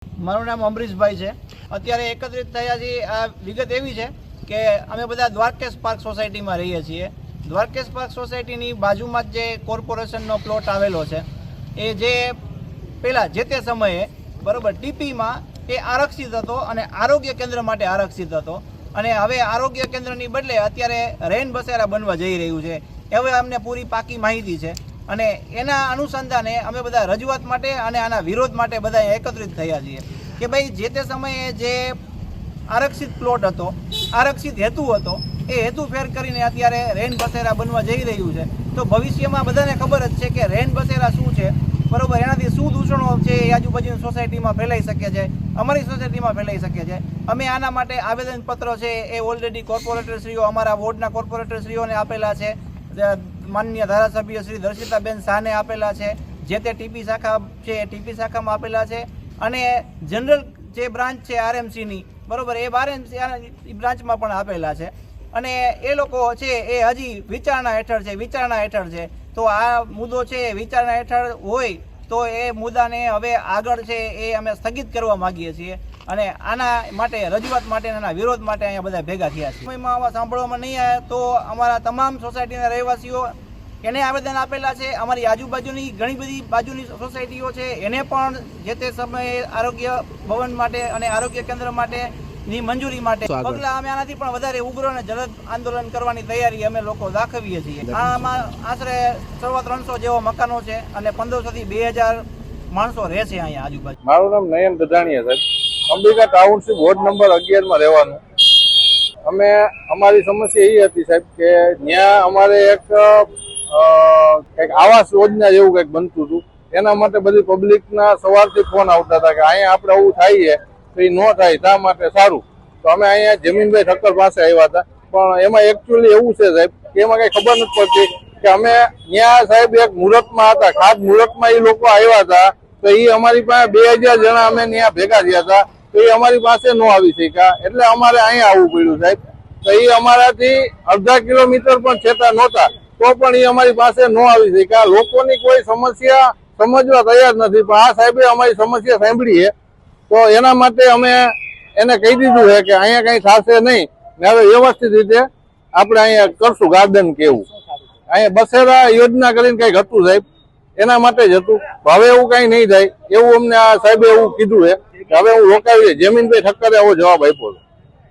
મારું નામ અમરીશભાઈ છે। અત્યારે એકત્રિત થયા છીએ। આ વિગત એવી છે કે અમે બધા દ્વારકેશ પાર્ક સોસાયટીમાં રહીએ છીએ। દ્વારકેશ પાર્ક સોસાયટીની બાજુમાં જ જે કોર્પોરેશનનો પ્લોટ આવેલો છે એ જે પહેલાં જે તે સમયે બરાબર ટીપીમાં એ આરક્ષિત હતો અને આરોગ્ય કેન્દ્ર માટે આરક્ષિત હતો અને હવે આરોગ્ય કેન્દ્રની બદલે અત્યારે રેન બસેરા બનવા જઈ રહ્યું છે। હવે અમને પૂરી પાકી માહિતી છે અને એના અનુસંધાને અમે બધા રજૂઆત માટે અને આના વિરોધ માટે બધા એકત્રિત થયા છીએ કે ભાઈ જે તે સમયે જે આરક્ષિત પ્લોટ હતો, આરક્ષિત હેતુ હતો, એ હેતુ ફેર કરીને અત્યારે રેન બસેરા બનવા જઈ રહ્યું છે। તો ભવિષ્યમાં બધાને ખબર જ છે કે રેન બસેરા શું છે, બરોબર, એનાથી શું દૂષણો છે એ આજુબાજુની સોસાયટીમાં ફેલાઈ શકે છે, અમારી સોસાયટીમાં ફેલાઈ શકે છે। અમે આના માટે આવેદનપત્રો છે એ ઓલરેડી કોર્પોરેટરશ્રીઓ, અમારા વોર્ડના કોર્પોરેટરશ્રીઓને આપેલા છે, માનનીય ધારાસભ્ય શ્રી દર્શિતાબેન શાહને આપેલા છે, જે તે ટીપી શાખા છે એ ટીપી શાખામાં આપેલા છે અને જનરલ જે બ્રાન્ચ છે આરએમસીની, બરોબર, એ આરએમસી બ્રાન્ચમાં પણ આપેલા છે અને એ લોકો છે એ હજી વિચારણા હેઠળ છે। તો આ મુદ્દો છે વિચારણા હેઠળ હોય તો એ મુદ્દાને હવે આગળ છે એ અમે સ્થગિત કરવા માગીએ છીએ અને આના માટે રજૂઆત માટે આના વિરોધ માટે અહીંયા બધા ભેગા થયા છે। સમયમાં આવા સાંભળવામાં નહીં આવે તો અમારા તમામ સોસાયટીના રહેવાસીઓ એને આવેદન આપેલા છે। અમારી આજુબાજુની ઘણી બધી બાજુની સોસાયટીઓ છે એને પણ જે તે સમયે આરોગ્ય ભવન માટે અને આરોગ્ય કેન્દ્ર માટેની મંજૂરી માટે પગલાં અમે આનાથી પણ વધારે ઉગ્ર અને જલદ આંદોલન કરવાની તૈયારી અમે લોકો દાખવીએ છીએ। આમાં આશરે 300 જેવા મકાનો છે અને 1500 થી 2000 માણસો રહે છે અહીંયા આજુબાજુ। મારું નામ નયન દદાણીયા સાહેબ, અંબિકા ટાઉનશીપ વોર્ડ નંબર 11 માં રહેવાનું। અમે અમારી સમસ્યા એ હતી સાહેબ કે ત્યાં અમારે એક આવાસ યોજના જેવું કંઈક બનતું હતું, એના માટે બધી પબ્લિકના સવારથી ફોન આવતા હતા કે અહીંયા આપણે આવું થાય તો એ ન થાય, તા માટે સારું। તો અમે અહીંયા જમીનભાઈ ઠક્કર પાસે આવ્યા હતા, પણ એમાં એકચ્યુઅલી એવું છે સાહેબ કે એમાં કઈ ખબર નથી પડતી કે અમે ત્યાં સાહેબ એક મુહૂર્તમાં હતા, ખાસ મુહૂર્તમાં એ લોકો આવ્યા હતા તો એ અમારી પાસે 2000 જણા અમે ત્યાં ભેગા થયા હતા તો એ અમારી પાસે ન આવી શક્યા, એટલે અમારે અહીંયા આવવું પડ્યું સાહેબ। તો એ અમારાથી અડધા કિલોમીટર પણ છેટા નહોતા તો પણ એ અમારી પાસે ન આવી શક્યા। લોકોની કોઈ સમસ્યા સમજવા તૈયાર નથી, પણ આ સાહેબે અમારી સમસ્યા સાંભળી છે તો એના માટે અમે એને કહી દીધું છે કે અહીંયા કઈ થશે નહીં ને હવે વ્યવસ્થિત રીતે આપણે અહીંયા કરશું ગાર્ડન કેવું। અહીંયા બસેરા યોજના કરીને કઈક હતું સાહેબ, એના માટે જ હતું। હવે એવું કઈ નહીં થાય એવું અમને આ સાહેબે એવું કીધું છે કે હવે હું રોકાવીએ। જમીનભાઈ ઠક્કરે એવો જવાબ આપ્યો છે।